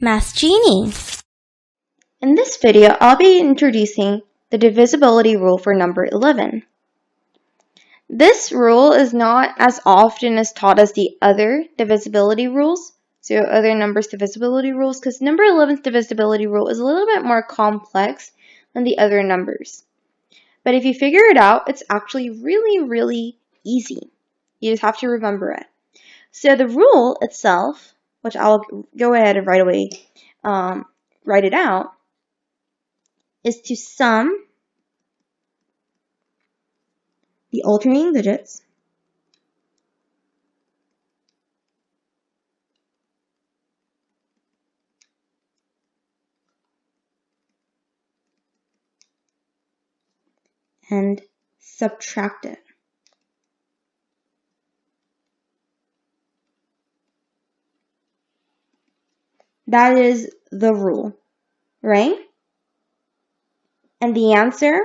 Math Genie. In this video, I'll be introducing the divisibility rule for number 11. This rule is not as often as taught as the other divisibility rules, so other numbers divisibility rules, because number 11's divisibility rule is a little bit more complex than the other numbers. But if you figure it out, it's actually really easy. You just have to remember it. So the rule itself, which I'll go ahead and right away write it out, is to sum the alternating digits and subtract it. That is the rule, right? And the answer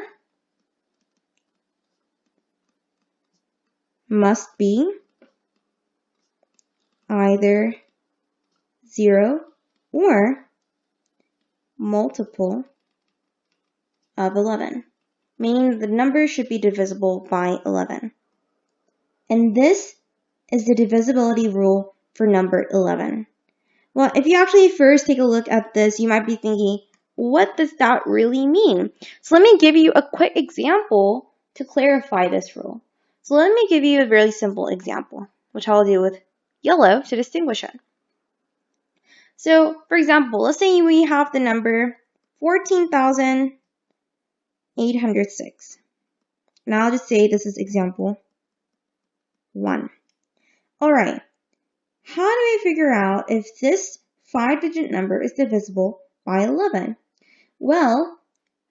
must be either 0 or multiple of 11, meaning the number should be divisible by 11. And this is the divisibility rule for number 11. Well, if you actually first take a look at this, you might be thinking, what does that really mean? So let me give you a quick example to clarify this rule. So let me give you a really simple example, which I'll do with yellow to distinguish it. So, for example, let's say we have the number 14,806. And I'll just say this is example 1. Alright, how do we figure out if this 5-digit number is divisible by 11? Well,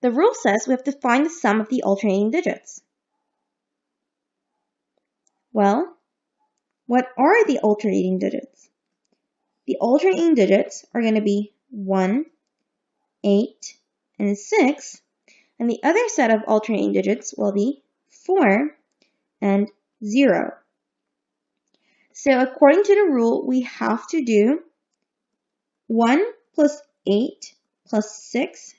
the rule says we have to find the sum of the alternating digits. Well, what are the alternating digits? The alternating digits are going to be 1, 8, and 6, and the other set of alternating digits will be 4 and 0. So according to the rule, we have to do 1 plus 8 plus 6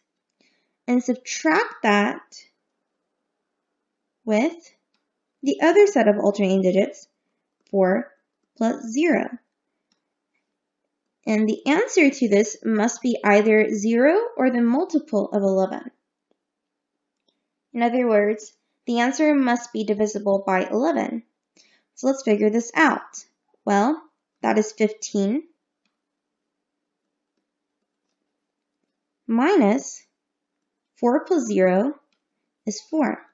and subtract that with the other set of alternating digits, 4 plus 0. And the answer to this must be either 0 or the multiple of 11. In other words, the answer must be divisible by 11. So let's figure this out. Well, that is 15 minus 4 plus 0 is 4.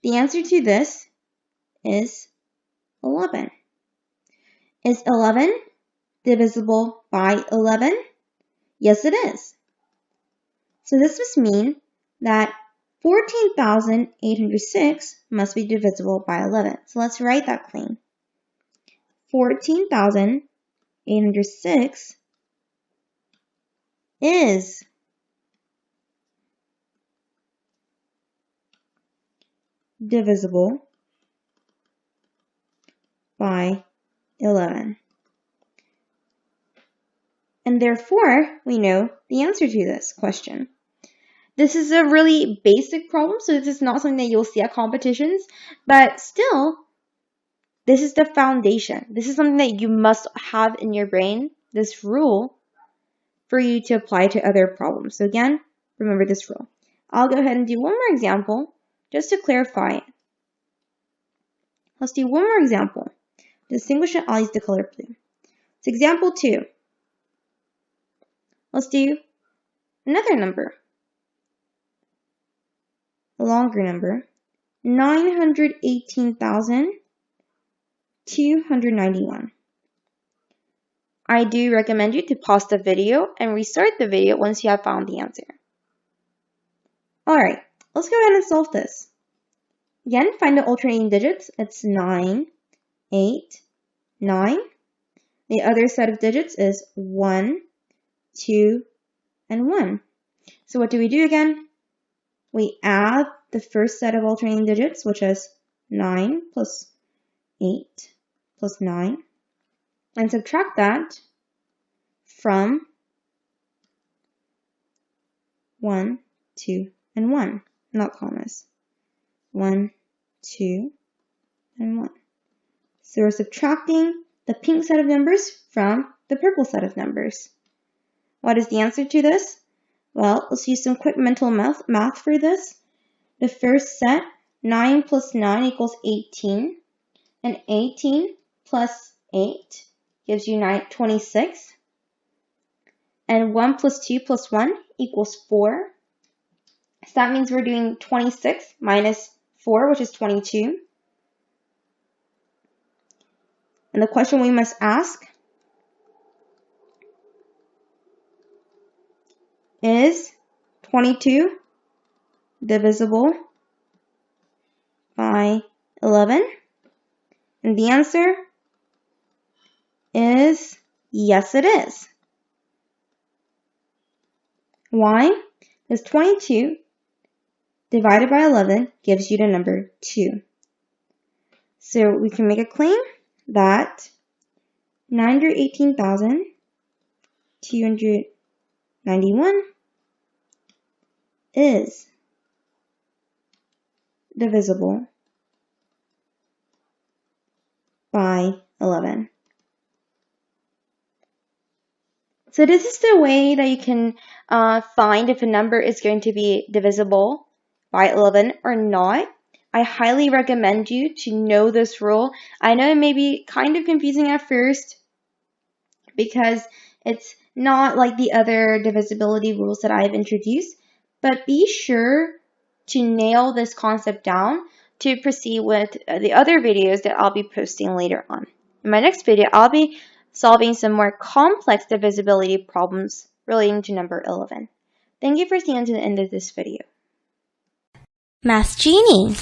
The answer to this is 11. Is 11 divisible by 11? Yes, it is. So this must mean that 14,806 must be divisible by 11. So let's write that claim. 14,806 is divisible by 11. And therefore, we know the answer to this question. This is a really basic problem, so this is not something that you'll see at competitions, but still, this is the foundation. This is something that you must have in your brain, this rule, for you to apply to other problems. So again, remember this rule. I'll go ahead and do one more example, just to clarify it. Let's do one more example. To distinguish it, I'll use the color blue. It's example 2. Let's do another number. A longer number. 918,291. I do recommend you to pause the video and restart the video once you have found the answer. Alright, let's go ahead and solve this. Again, find the alternating digits. It's 9, 8, 9. The other set of digits is 1, 2, and 1. So what do we do again? We add the first set of alternating digits, which is 9 plus 8 plus 9, and subtract that from 1, 2, and 1. Not commas. 1, 2, and 1. So we're subtracting the pink set of numbers from the purple set of numbers. What is the answer to this? Well, let's use some quick mental math for this. The first set, 9 plus 9 equals 18. And 18 plus 8 gives you 26. And 1 plus 2 plus 1 equals 4. So that means we're doing 26 minus 4, which is 22. And the question we must ask is 22 divisible by 11? And the answer is yes, it is. Why? Because 22 divided by 11 gives you the number 2. So we can make a claim that 918,291 is divisible by 11. So this is the way that you can find if a number is going to be divisible by 11 or not. I highly recommend you to know this rule. I know it may be kind of confusing at first because it's not like the other divisibility rules that I've introduced, but be sure to nail this concept down to proceed with the other videos that I'll be posting later on. In my next video, I'll be solving some more complex divisibility problems relating to number 11. Thank you for staying to the end of this video. Math Genie.